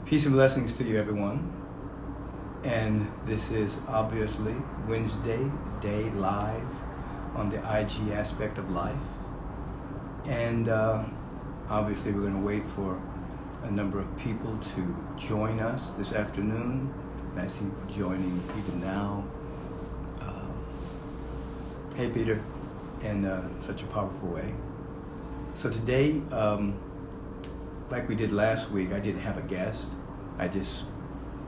Peace and blessings to you, everyone. And this is obviously Wednesday day live on the IG aspect of life. And obviously we're going to wait for a number of people to join us this afternoon. And I see people joining even now. Hey, Peter, in such a powerful way. So today, like we did last week, I didn't have a guest. I just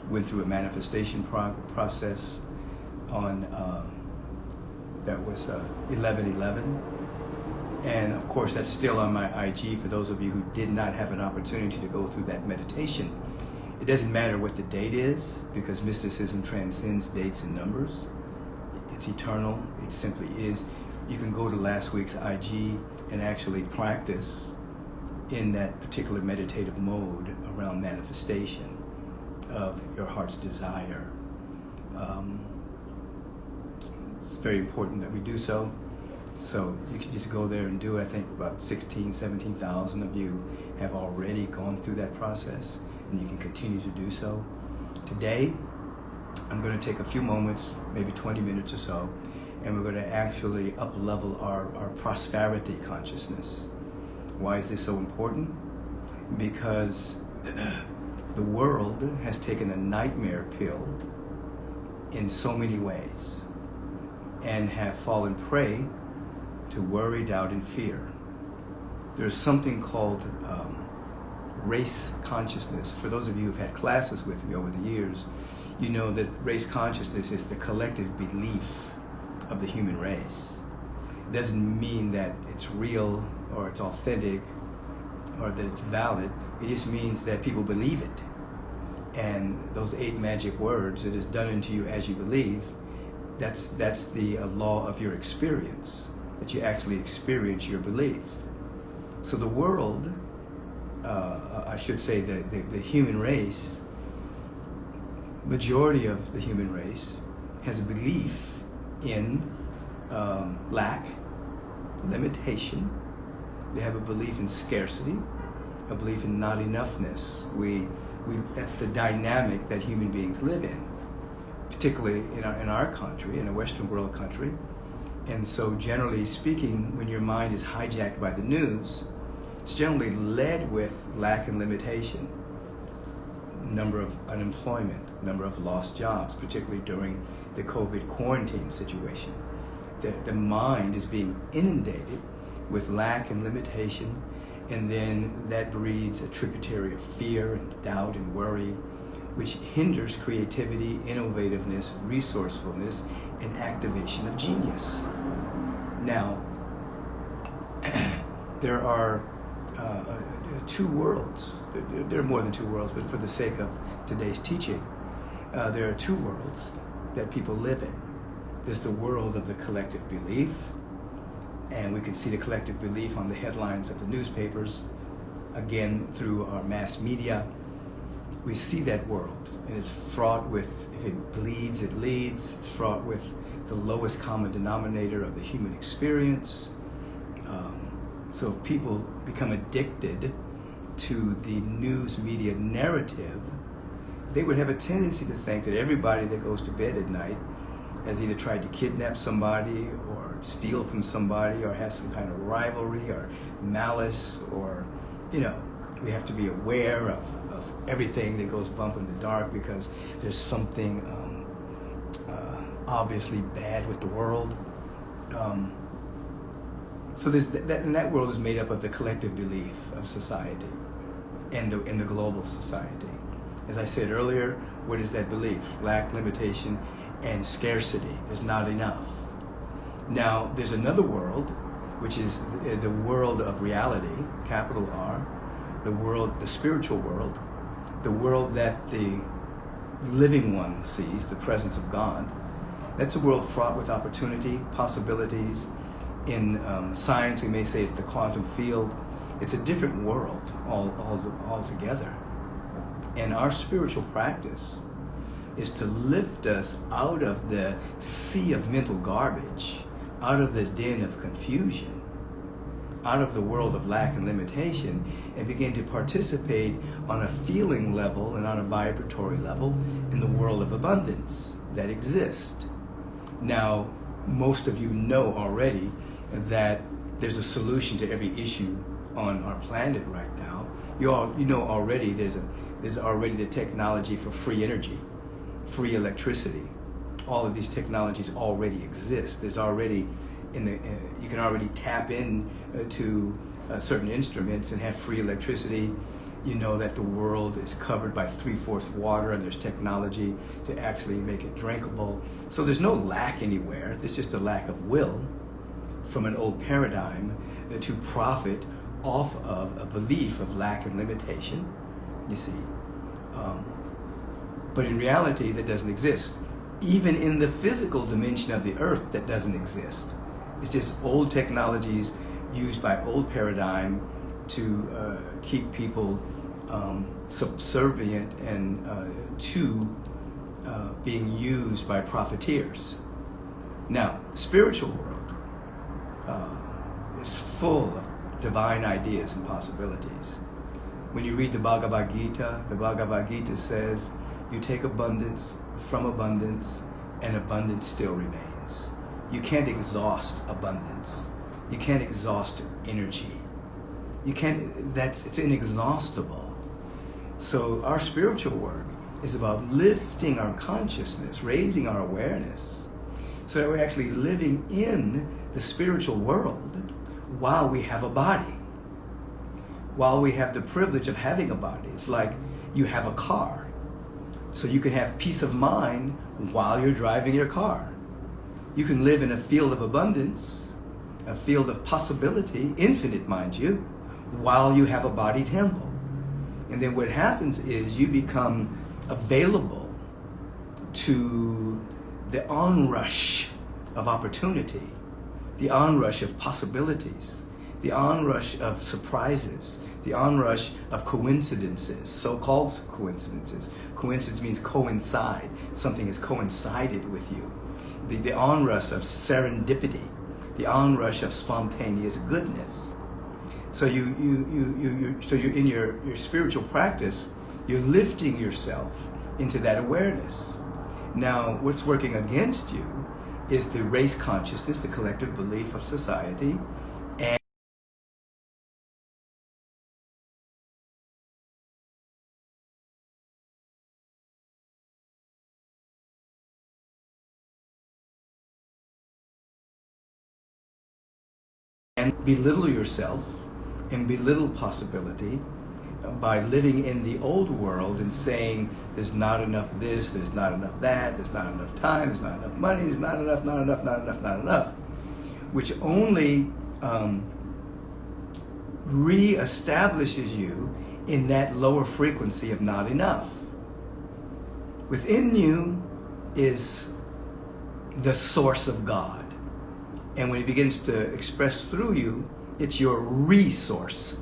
went through a manifestation process on, that was 11/11. And of course, that's still on my IG for those of you who did not have an opportunity to go through that meditation. It doesn't matter what the date is, because mysticism transcends dates and numbers. It's eternal. It simply is. You can go to last week's IG and actually practice in that particular meditative mode around manifestation of your heart's desire. It's very important that we do so. So you can just go there and do it. I think about 17,000 of you have already gone through that process, and you can continue to do so. Today, I'm going to take a few moments, maybe 20 minutes or so, and we're going to actually up-level our prosperity consciousness. Why is this so important? Because the world has taken a nightmare pill in so many ways and have fallen prey to worry, doubt, and fear. There's something called race consciousness. For those of you who've had classes with me over the years, you know that race consciousness is the collective belief of the human race. It doesn't mean that it's real or it's authentic or that it's valid. It just means that people believe it. And those 8 magic words, it is done unto you as you believe, that's the law of your experience, that you actually experience your belief. So the world, I should say the human race, majority of the human race has a belief in lack, limitation. They have a belief in scarcity, a belief in not enoughness. That's the dynamic that human beings live in, particularly in our country, in a Western world country. And so generally speaking, when your mind is hijacked by the news, it's generally led with lack and limitation, number of unemployment, number of lost jobs, particularly during the COVID quarantine situation. The mind is being inundated with lack and limitation, and then that breeds a tributary of fear and doubt and worry, which hinders creativity, innovativeness, resourcefulness, and activation of genius. Now, there are 2 worlds. There are more than 2 worlds, but for the sake of today's teaching, there are 2 worlds that people live in. There's the world of the collective belief, and we can see the collective belief on the headlines of the newspapers, again through our mass media. We see that world, and it's fraught with, if it bleeds, it leads. It's fraught with the lowest common denominator of the human experience. So if people become addicted to the news media narrative, they would have a tendency to think that everybody that goes to bed at night has either tried to kidnap somebody or steal from somebody or has some kind of rivalry or malice, or, we have to be aware of everything that goes bump in the dark because there's something obviously bad with the world. So that world is made up of the collective belief of society and the global society. As I said earlier, what is that belief? Lack, limitation, and scarcity. There's not enough. Now, there's another world, which is the world of reality, capital R, the spiritual world, the world that the living one sees, the presence of God. That's a world fraught with opportunity, possibilities. In science, we may say it's the quantum field. It's a different world altogether. And our spiritual practice is to lift us out of the sea of mental garbage, out of the den of confusion, out of the world of lack and limitation and begin to participate on a feeling level and on a vibratory level in the world of abundance that exists. Now, most of you know already that there's a solution to every issue on our planet right now. You know already there's already the technology for free energy, free electricity. All of these technologies already exist. There's already you can already tap in to certain instruments and have free electricity. You know that the world is covered by 3/4 water, and there's technology to actually make it drinkable. So there's no lack anywhere. There's just a lack of will from an old paradigm to profit off of a belief of lack and limitation, you see. But in reality, that doesn't exist. Even in the physical dimension of the earth, that doesn't exist. It's just old technologies used by old paradigm to keep people subservient and to being used by profiteers. Now, the spiritual world is full of divine ideas and possibilities. When you read the Bhagavad Gita says, you take abundance from abundance, and abundance still remains. You can't exhaust abundance. You can't exhaust energy. It's inexhaustible. So our spiritual work is about lifting our consciousness, raising our awareness, so that we're actually living in the spiritual world while we have a body, while we have the privilege of having a body. It's like you have a car. So you can have peace of mind while you're driving your car. You can live in a field of abundance, a field of possibility, infinite mind you, while you have a body temple. And then what happens is you become available to the onrush of opportunity, the onrush of possibilities, the onrush of surprises, the onrush of coincidences, so-called coincidences. Coincidence means coincide. Something has coincided with you. The onrush of serendipity, the onrush of spontaneous goodness. So you're in your spiritual practice, you're lifting yourself into that awareness. Now, what's working against you is the race consciousness, the collective belief of society, and belittle yourself and belittle possibility by living in the old world and saying there's not enough this, there's not enough that, there's not enough time, there's not enough money, there's not enough, which only re-establishes you in that lower frequency of not enough. Within you is the source of God. And when it begins to express through you, it's your resource.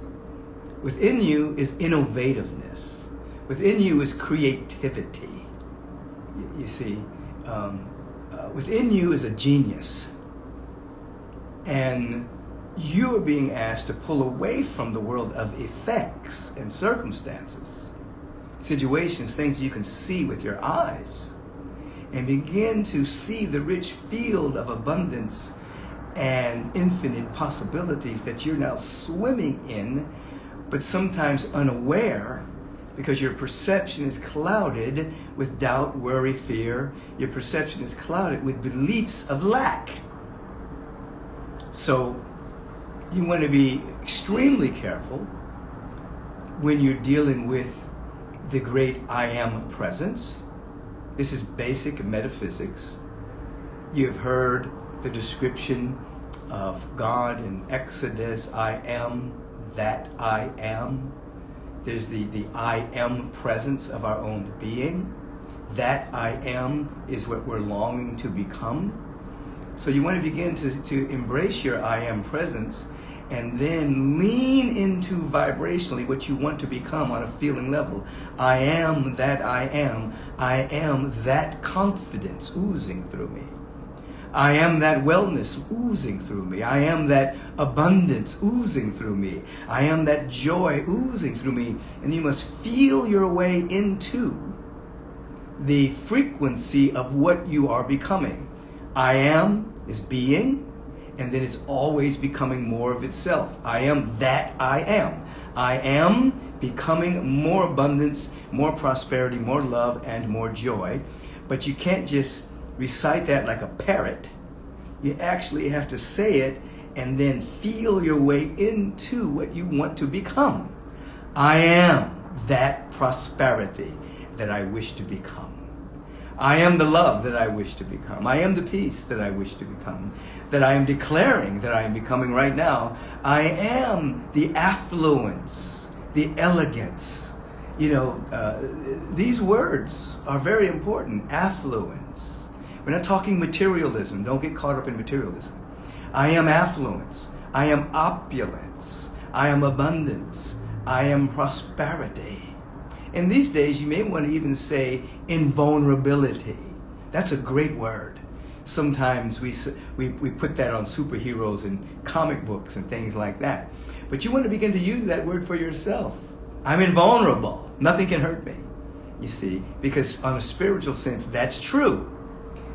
Within you is innovativeness. Within you is creativity. You see, within you is a genius. And you are being asked to pull away from the world of effects and circumstances, situations, things you can see with your eyes, and begin to see the rich field of abundance and infinite possibilities that you're now swimming in, but sometimes unaware because your perception is clouded with doubt, worry, fear. Your perception is clouded with beliefs of lack. So you want to be extremely careful when you're dealing with the great I am presence. This is basic metaphysics. You've heard the description of God in Exodus, I am that I am. There's the I am presence of our own being. That I am is what we're longing to become. So you want to begin to embrace your I am presence and then lean into vibrationally what you want to become on a feeling level. I am that I am. I am that confidence oozing through me. I am that wellness oozing through me. I am that abundance oozing through me. I am that joy oozing through me. And you must feel your way into the frequency of what you are becoming. I am is being, and then it's always becoming more of itself. I am that I am. I am becoming more abundance, more prosperity, more love, and more joy. But you can't just recite that like a parrot. You actually have to say it and then feel your way into what you want to become. I am that prosperity that I wish to become. I am the love that I wish to become. I am the peace that I wish to become, that I am declaring that I am becoming right now. I am the affluence, the elegance. These words are very important. Affluence. We're not talking materialism. Don't get caught up in materialism. I am affluence. I am opulence. I am abundance. I am prosperity. And these days, you may want to even say invulnerability. That's a great word. Sometimes we put that on superheroes and comic books and things like that. But you want to begin to use that word for yourself. I'm invulnerable. Nothing can hurt me. You see, because on a spiritual sense, that's true.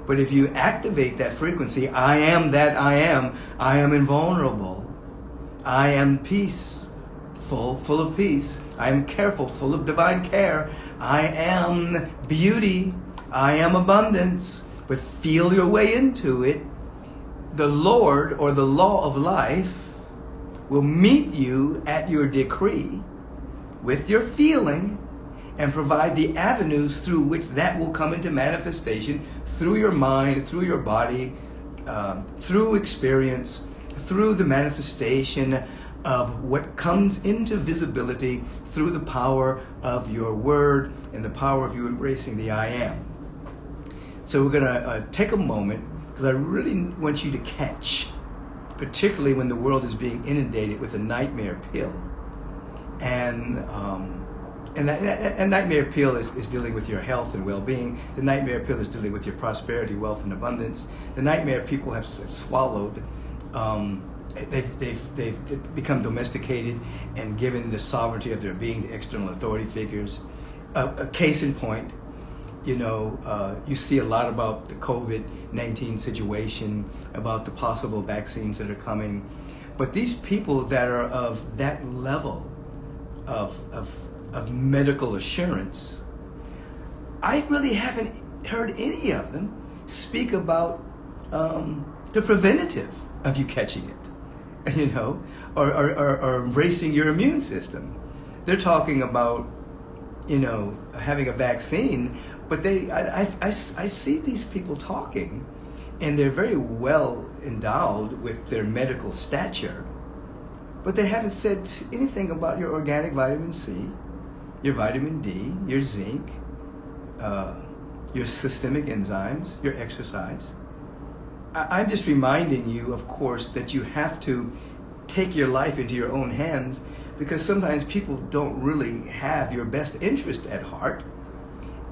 But if you activate that frequency, I am that I am invulnerable. I am peaceful, full of peace. I am careful, full of divine care. I am beauty. I am abundance. But feel your way into it. The Lord, or the law of life, will meet you at your decree with your feeling and provide the avenues through which that will come into manifestation, through your mind, through your body, through experience, through the manifestation of what comes into visibility through the power of your word and the power of you embracing the I am. So we're going to take a moment, because I really want you to catch, particularly when the world is being inundated with a nightmare pill. And that nightmare pill is dealing with your health and well-being. The nightmare pill is dealing with your prosperity, wealth, and abundance. The nightmare people have swallowed. They've become domesticated and given the sovereignty of their being to external authority figures. A case in point, you see a lot about the COVID-19 situation, about the possible vaccines that are coming. But these people that are of that level of medical assurance, I really haven't heard any of them speak about the preventative of you catching it. Or embracing your immune system. They're talking about, having a vaccine, but I see these people talking, and they're very well endowed with their medical stature, but they haven't said anything about your organic vitamin C, your vitamin D, your zinc, your systemic enzymes, your exercise. I'm just reminding you, of course, that you have to take your life into your own hands, because sometimes people don't really have your best interest at heart.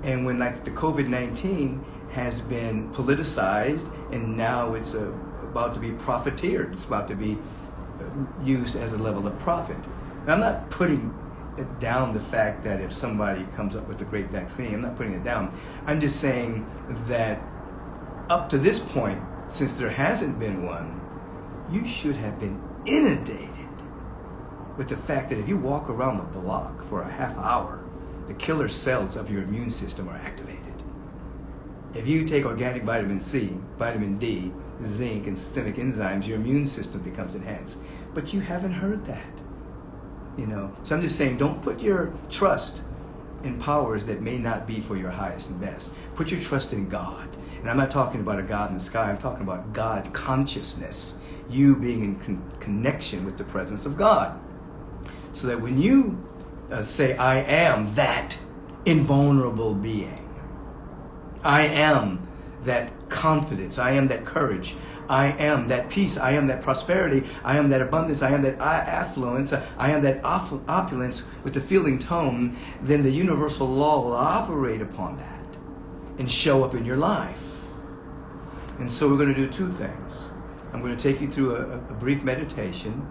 And when the COVID-19 has been politicized and now it's about to be profiteered, it's about to be used as a level of profit. And I'm not putting down the fact that if somebody comes up with a great vaccine, I'm not putting it down. I'm just saying that up to this point, since there hasn't been one, you should have been inundated with the fact that if you walk around the block for a half hour, the killer cells of your immune system are activated. If you take organic vitamin C, vitamin D, zinc, and systemic enzymes, your immune system becomes enhanced. But you haven't heard that. So I'm just saying, don't put your trust in powers that may not be for your highest and best. Put your trust in God. And I'm not talking about a God in the sky. I'm talking about God consciousness. You being in connection with the presence of God. So that when you say, I am that invulnerable being. I am that confidence. I am that courage. I am that peace. I am that prosperity. I am that abundance. I am that affluence. I am that opulence with the feeling tone. Then the universal law will operate upon that and show up in your life. And so we're going to do two things. I'm going to take you through a brief meditation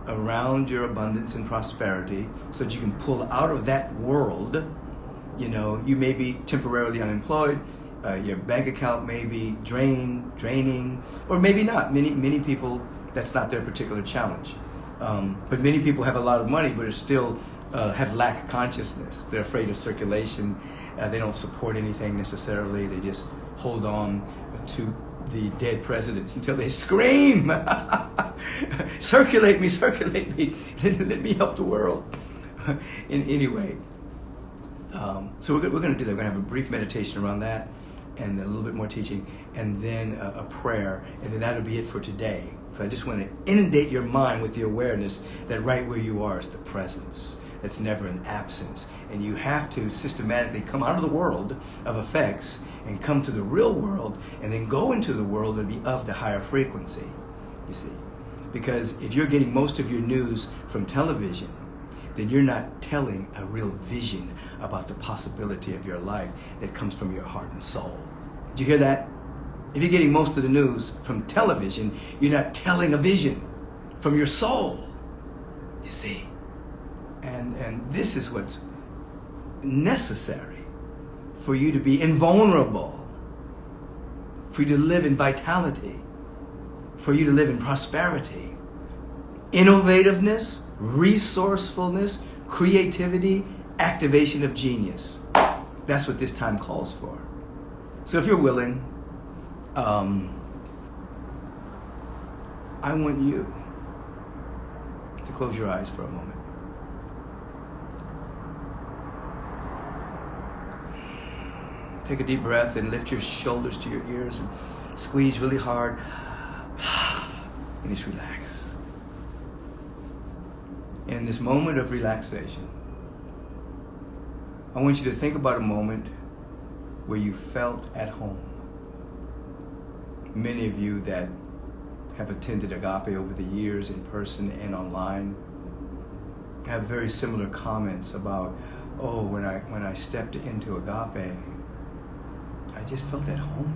around your abundance and prosperity so that you can pull out of that world. You know, you may be temporarily unemployed. Your bank account may be draining, or maybe not. Many people, that's not their particular challenge. But many people have a lot of money, but are still have lack of consciousness. They're afraid of circulation. They don't support anything necessarily. They just hold on to the dead presidents until they scream, circulate me, let me help the world. Anyway, so we're going to do that. We're going to have a brief meditation around that, and a little bit more teaching, and then a prayer, and then that'll be it for today. So I just want to inundate your mind with the awareness that right where you are is the presence. It's never an absence. And you have to systematically come out of the world of effects and come to the real world, and then go into the world and be of the higher frequency, you see. Because if you're getting most of your news from television, then you're not telling a real vision about the possibility of your life that comes from your heart and soul. Did you hear that? If you're getting most of the news from television, you're not telling a vision from your soul, you see. And this is what's necessary for you to be invulnerable, for you to live in vitality, for you to live in prosperity, innovativeness, resourcefulness, creativity, activation of genius. That's what this time calls for. So if you're willing, I want you to close your eyes for a moment. Take a deep breath and lift your shoulders to your ears and squeeze really hard. And just relax. In this moment of relaxation, I want you to think about a moment where you felt at home. Many of you that have attended Agape over the years in person and online have very similar comments about, oh, when I stepped into Agape, I just felt at home.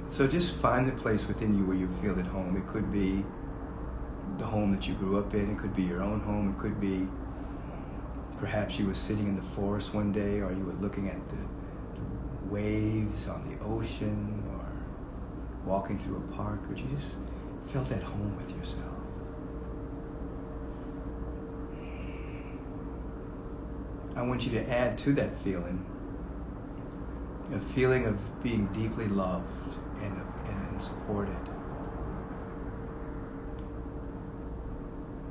So just find the place within you where you feel at home. It could be the home that you grew up in. It could be your own home. It could be perhaps you were sitting in the forest one day, or you were looking at the waves on the ocean, or walking through a park, or you just felt at home with yourself. I want you to add to that feeling a feeling of being deeply loved and supported.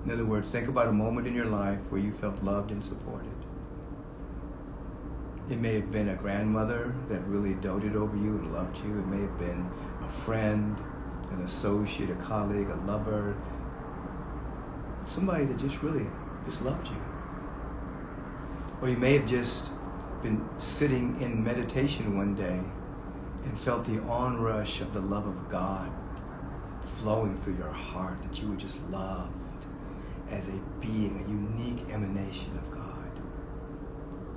In other words, think about a moment in your life where you felt loved and supported. It may have been a grandmother that really doted over you and loved you. It may have been a friend, an associate, a colleague, a lover, somebody that just really loved you. Or you may have just been sitting in meditation one day and felt the onrush of the love of God flowing through your heart, that you were just loved as a being, a unique emanation of God.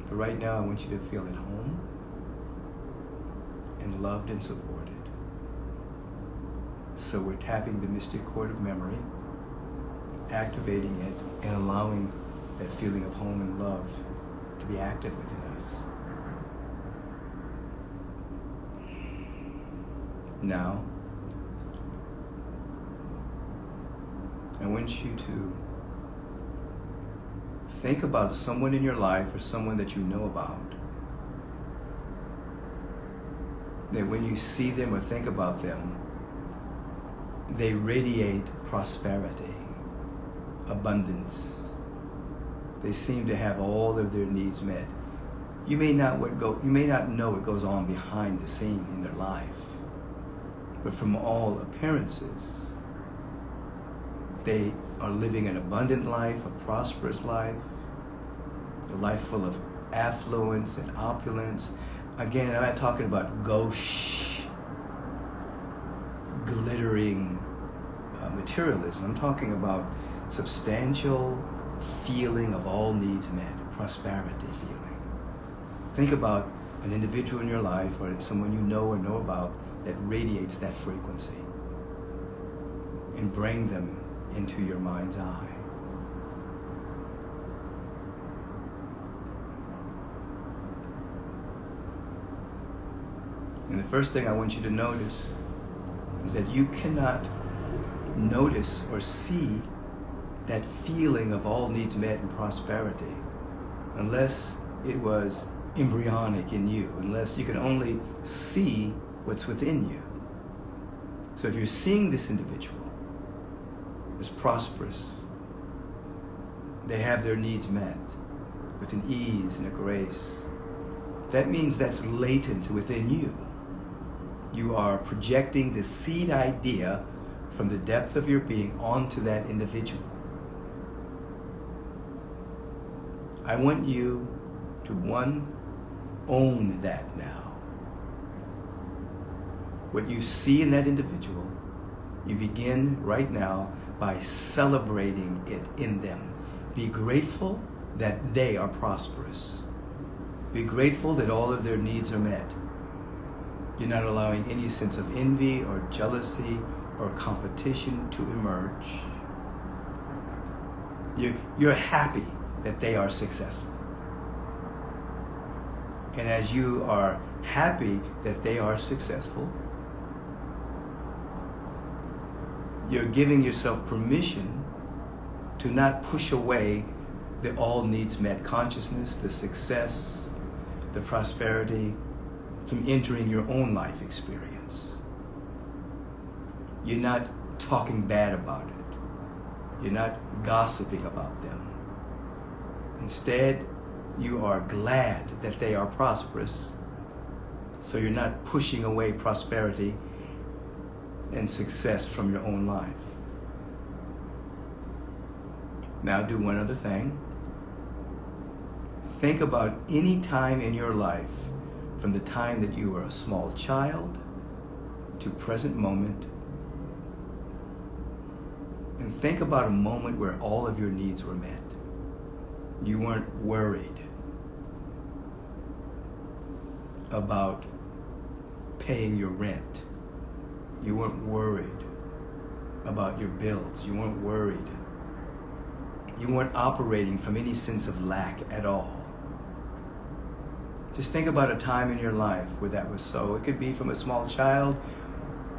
But right now, I want you to feel at home and loved and supported. So we're tapping the mystic chord of memory, activating it, and allowing that feeling of home and love to be active within us. Now, I want you to think about someone in your life or someone that you know about, that when you see them or think about them, they radiate prosperity, abundance. They seem to have all of their needs met. You may not know what goes on behind the scene in their life, but from all appearances, they are living an abundant life, a prosperous life, a life full of affluence and opulence. Again, I'm not talking about gauche, glittering materialism. I'm talking about substantial feeling of all needs met, prosperity feeling. Think about an individual in your life or someone you know or know about that radiates that frequency, and bring them into your mind's eye. And the first thing I want you to notice is that you cannot notice or see that feeling of all needs met and prosperity unless it was embryonic in you, unless you can only see what's within you. So if you're seeing this individual as prosperous, they have their needs met with an ease and a grace, that means that's latent within you. You are projecting the seed idea from the depth of your being onto that individual. I want you to, one, own that now. What you see in that individual, you begin right now by celebrating it in them. Be grateful that they are prosperous. Be grateful that all of their needs are met. You're not allowing any sense of envy or jealousy or competition to emerge. You're happy that they are successful. And as you are happy that they are successful, you're giving yourself permission to not push away the all needs met consciousness, the success, the prosperity from entering your own life experience. You're not talking bad about it. You're not gossiping about them. Instead, you are glad that they are prosperous, so you're not pushing away prosperity and success from your own life. Now do one other thing. Think about any time in your life, from the time that you were a small child to present moment, and think about a moment where all of your needs were met. You weren't worried about paying your rent. You weren't worried about your bills. You weren't worried. You weren't operating from any sense of lack at all. Just think about a time in your life where that was so. It could be from a small child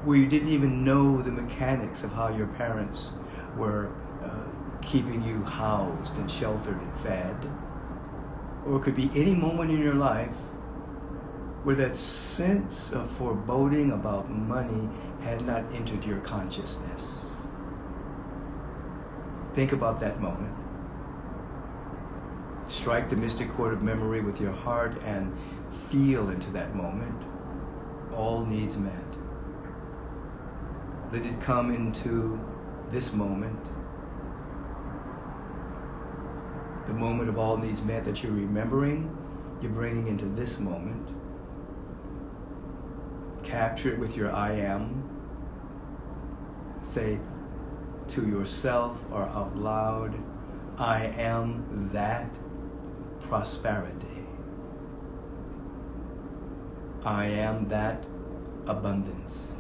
where you didn't even know the mechanics of how your parents were keeping you housed and sheltered and fed. Or it could be any moment in your life where that sense of foreboding about money had not entered your consciousness. Think about that moment. Strike the mystic chord of memory with your heart and feel into that moment. All needs met. Let it come into this moment. The moment of all needs met that you're remembering, you're bringing into this moment. Capture it with your I am. Say to yourself or out loud, I am that prosperity. I am that abundance.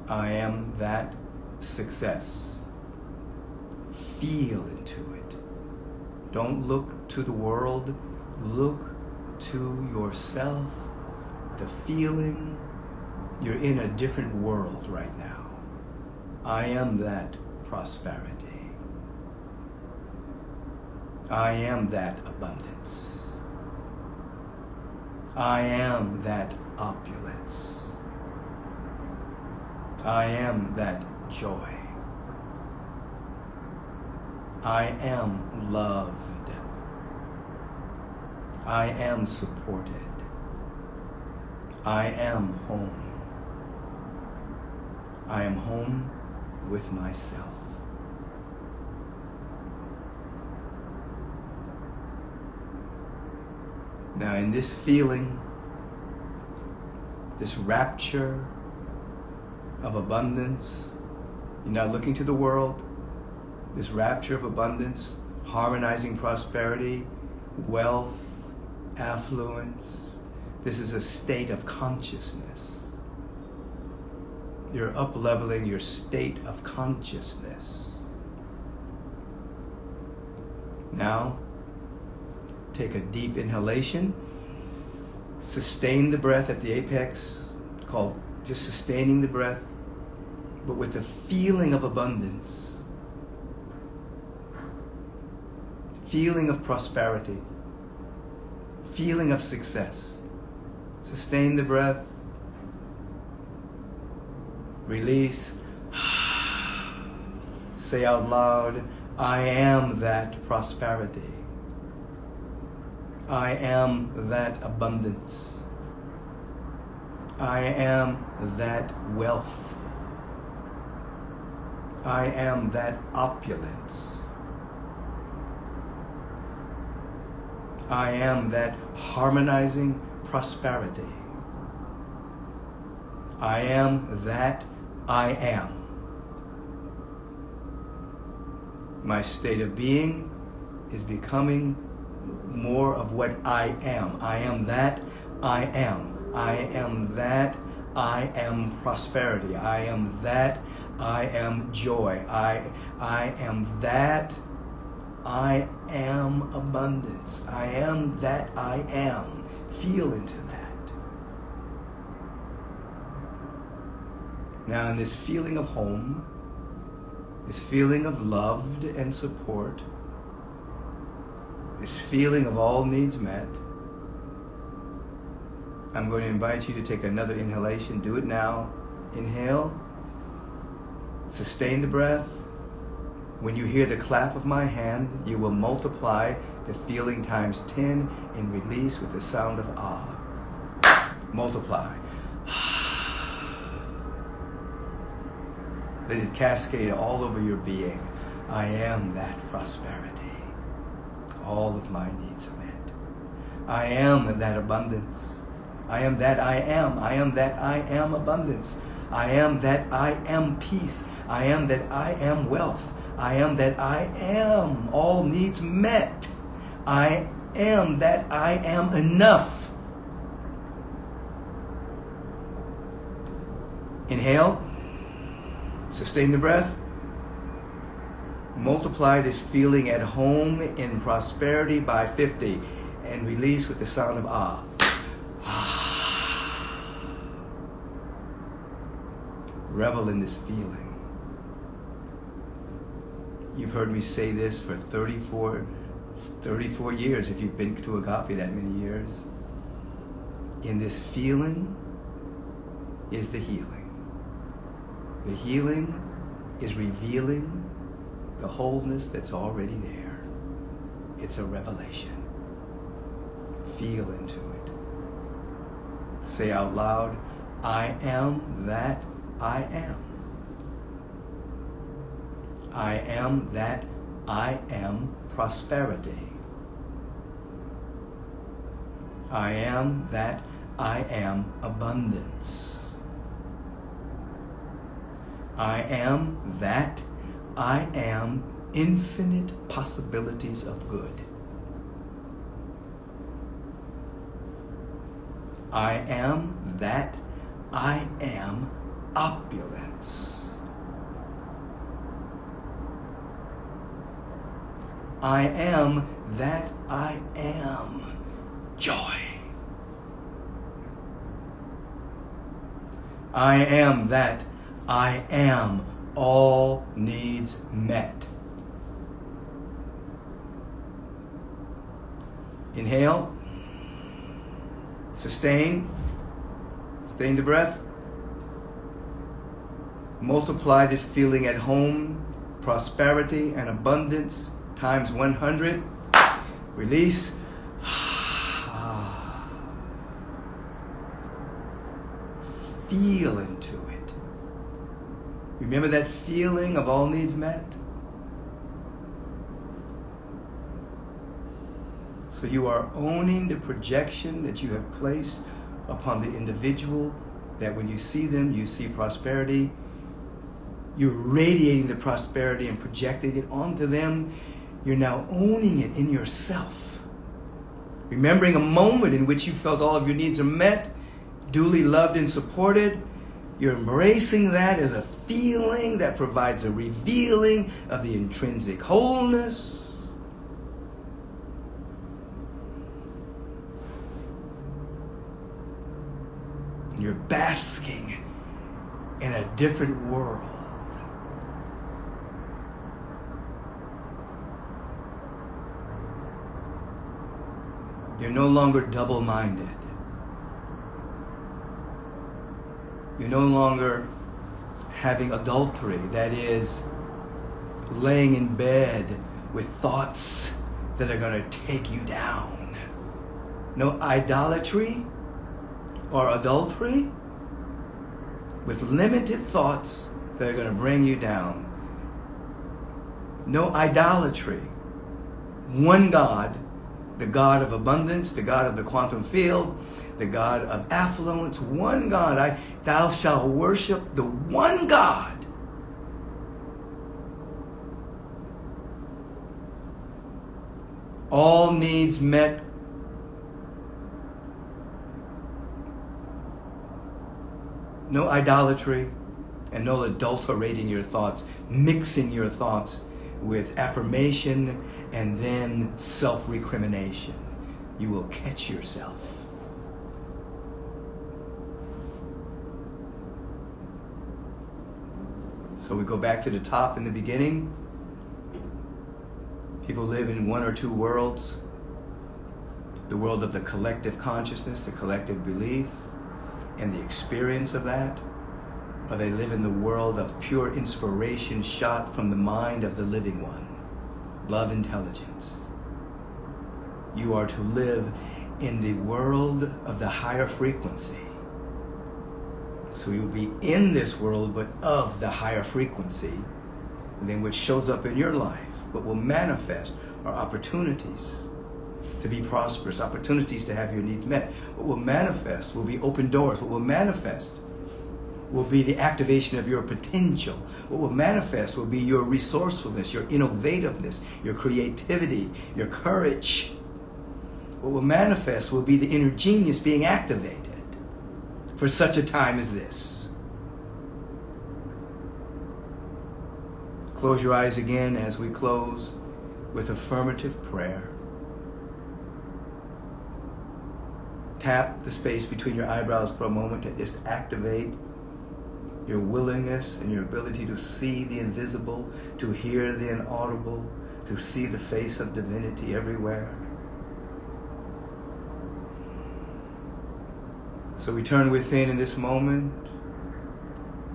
I am that success. Feel into it. Don't look to the world. Look to yourself. The feeling. You're in a different world right now. I am that prosperity. I am that abundance. I am that opulence. I am that joy. I am loved. I am supported. I am home. I am home with myself. Now in this feeling, this rapture of abundance, you're not looking to the world, this rapture of abundance, harmonizing prosperity, wealth, affluence. This is a state of consciousness. You're up-leveling your state of consciousness. Now, take a deep inhalation. Sustain the breath at the apex, called just sustaining the breath, but with the feeling of abundance, feeling of prosperity, feeling of success. Sustain the breath. Release. Say out loud, I am that prosperity. I am that abundance. I am that wealth. I am that opulence. I am that harmonizing prosperity. I am that I am. My state of being is becoming more of what I am. I am that I am. I am that I am prosperity. I am that I am joy. I am that I am abundance. I am that I am. Feel into that. Now in this feeling of home, this feeling of loved and support, this feeling of all needs met, I'm going to invite you to take another inhalation. Do it now. Inhale. Sustain the breath. When you hear the clap of my hand, you will multiply the feeling times 10 and release with the sound of ah. Multiply. Let it cascade all over your being. I am that prosperity. All of my needs are met. I am that abundance. I am that I am. I am that I am abundance. I am that I am peace. I am that I am wealth. I am that I am all needs met. I am that I am enough. Inhale. Sustain the breath. Multiply this feeling at home in prosperity by 50 and release with the sound of ah. Revel in this feeling. You've heard me say this for 34 years if you've been to Agape that many years. In this feeling is the healing. The healing is revealing the wholeness that's already there. It's a revelation. Feel into it. Say out loud, I am that I am. I am that I am prosperity. I am that I am abundance. I am that I am infinite possibilities of good. I am that I am opulence. I am that I am joy. I am that I am all needs met. Inhale. Sustain. Sustain the breath. Multiply this feeling at home, prosperity and abundance times 100. Release. Feel into it. Remember that feeling of all needs met? So you are owning the projection that you have placed upon the individual, that when you see them, you see prosperity. You're radiating the prosperity and projecting it onto them. You're now owning it in yourself. Remembering a moment in which you felt all of your needs are met, duly loved and supported, you're embracing that as a feeling that provides a revealing of the intrinsic wholeness. You're basking in a different world. You're no longer double-minded. You're no longer having adultery, that is, laying in bed with thoughts that are going to take you down. No idolatry or adultery with limited thoughts that are going to bring you down. No idolatry. One God, the God of abundance, the God of the quantum field, the God of affluence, one God. Thou shalt worship the one God. All needs met. No idolatry and no adulterating your thoughts, mixing your thoughts with affirmation and then self-recrimination. You will catch yourself. So we go back to the top in the beginning. People live in one or two worlds. The world of the collective consciousness, the collective belief, and the experience of that. Or they live in the world of pure inspiration shot from the mind of the living one. Love intelligence. You are to live in the world of the higher frequency. So you'll be in this world, but of the higher frequency. And then what shows up in your life, what will manifest, are opportunities to be prosperous, opportunities to have your needs met. What will manifest will be open doors. What will manifest will be the activation of your potential. What will manifest will be your resourcefulness, your innovativeness, your creativity, your courage. What will manifest will be the inner genius being activated for such a time as this. Close your eyes again as we close with affirmative prayer. Tap the space between your eyebrows for a moment to just activate your willingness and your ability to see the invisible, to hear the inaudible, to see the face of divinity everywhere. So we turn within in this moment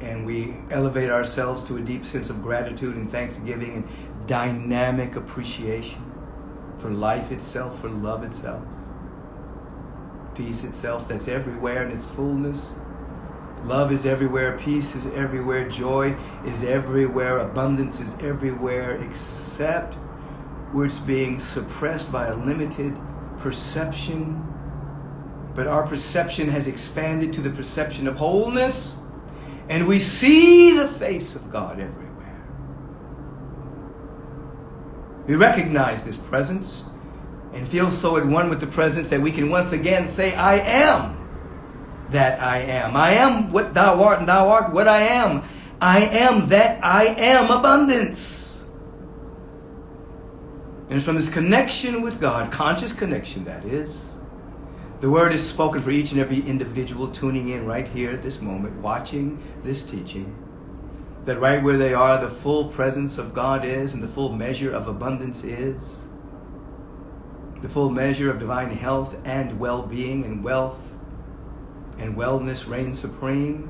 and we elevate ourselves to a deep sense of gratitude and thanksgiving and dynamic appreciation for life itself, for love itself, peace itself that's everywhere in its fullness. Love is everywhere, peace is everywhere, joy is everywhere, abundance is everywhere, except where it's being suppressed by a limited perception. But our perception has expanded to the perception of wholeness, and we see the face of God everywhere. We recognize this presence and feel so at one with the presence that we can once again say, I am that I am. I am what thou art, and thou art what I am. I am that I am abundance. And it's from this connection with God, conscious connection that is, the word is spoken for each and every individual tuning in right here at this moment, watching this teaching, that right where they are, the full presence of God is, and the full measure of abundance is. The full measure of divine health and well-being and wealth and wellness reign supreme.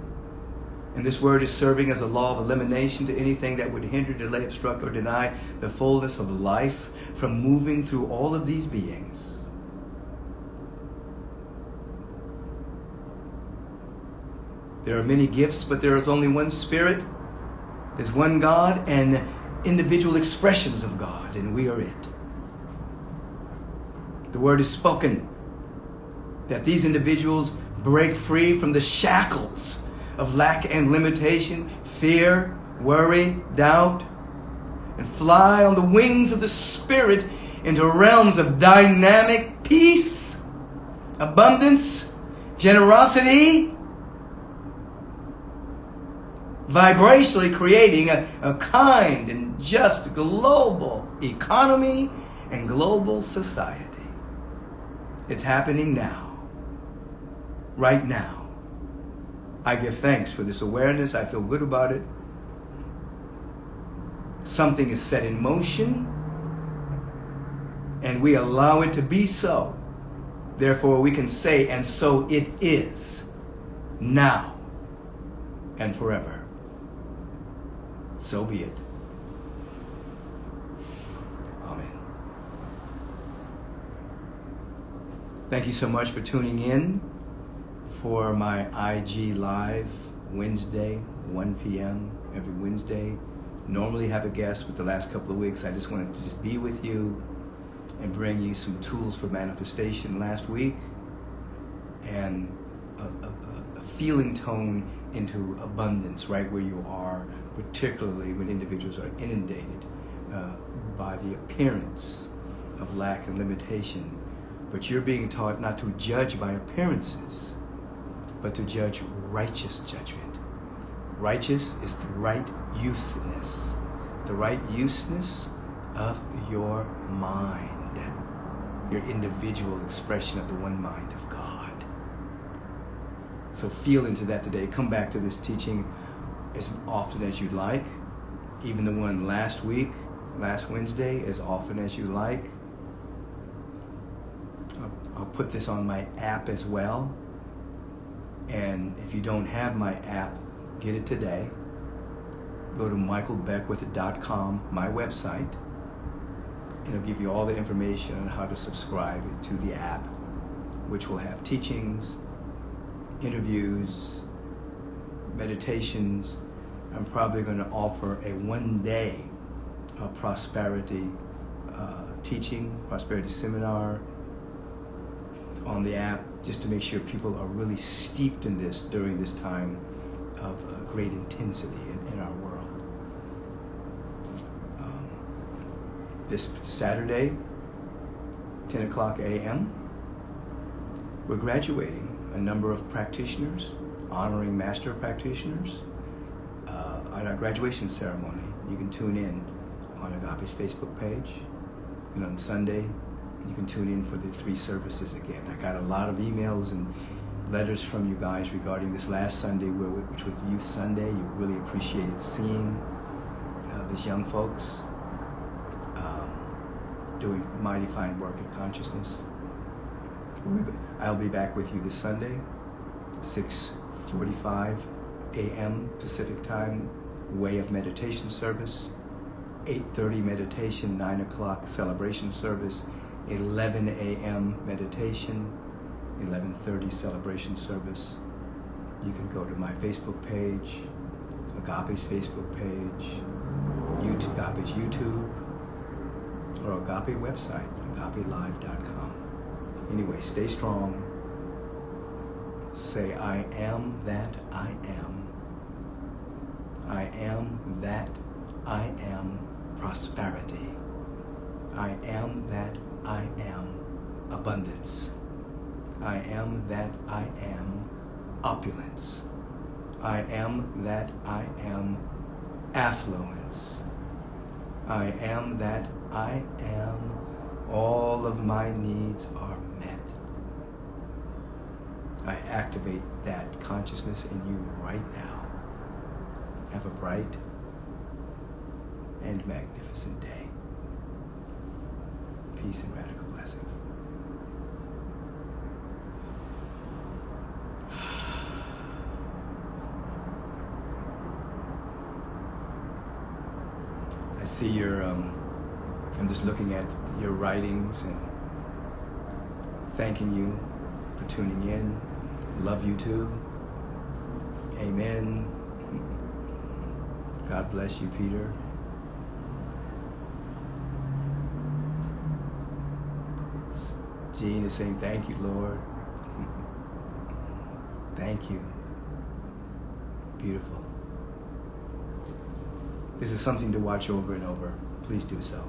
And this word is serving as a law of elimination to anything that would hinder, delay, obstruct, or deny the fullness of life from moving through all of these beings. There are many gifts, but there is only one Spirit. There's one God and individual expressions of God, and we are it. The word is spoken that these individuals break free from the shackles of lack and limitation, fear, worry, doubt, and fly on the wings of the Spirit into realms of dynamic peace, abundance, generosity, vibrationally creating a kind and just global economy and global society. It's happening now, right now. I give thanks for this awareness. I feel good about it. Something is set in motion, and we allow it to be so. Therefore, we can say, and so it is, now and forever. So be it. Amen. Thank you so much for tuning in for my IG Live Wednesday, 1 p.m. every Wednesday. Normally have a guest, but the last couple of weeks I just wanted to just be with you and bring you some tools for manifestation last week and a feeling tone into abundance right where you are, particularly when individuals are inundated by the appearance of lack and limitation. But you're being taught not to judge by appearances, but to judge righteous judgment. Righteous is the right useness of your mind, your individual expression of the one mind of God. So feel into that today. Come back to this teaching as often as you'd like, even the one last week, last Wednesday, as often as you like. I'll put this on my app as well. And if you don't have my app, get it today. Go to michaelbbeckwith.com, my website. It'll give you all the information on how to subscribe to the app, which will have teachings, interviews, meditations. I'm probably going to offer a one-day prosperity teaching, prosperity seminar on the app, just to make sure people are really steeped in this during this time of great intensity in our world. This Saturday, 10 o'clock a.m., we're graduating a number of practitioners, honoring master practitioners at our graduation ceremony. You can tune in on Agape's Facebook page, and on Sunday, you can tune in for the 3 services again. I got a lot of emails and letters from you guys regarding this last Sunday, which was Youth Sunday. You really appreciated seeing these young folks doing mighty fine work in consciousness. I'll be back with you this Sunday, 6:45 a.m. Pacific time, Way of Meditation service, 8:30 meditation, 9 o'clock celebration service, 11 a.m. meditation, 11:30 celebration service. You can go to my Facebook page, Agape's Facebook page, Agape's YouTube, or Agape website, agapelive.com. Anyway, stay strong. Say, I am that I am. I am that I am prosperity. I am that I am abundance. I am that I am opulence. I am that I am affluence. I am that I am all of my needs are met. I activate that consciousness in you right now. Have a bright and magnificent day. Peace and radical blessings. I see your, I'm just looking at your writings and thanking you for tuning in. Love you too. Amen. God bless you, Peter. Jean is saying, thank you, Lord. Thank you. Beautiful. This is something to watch over and over. Please do so.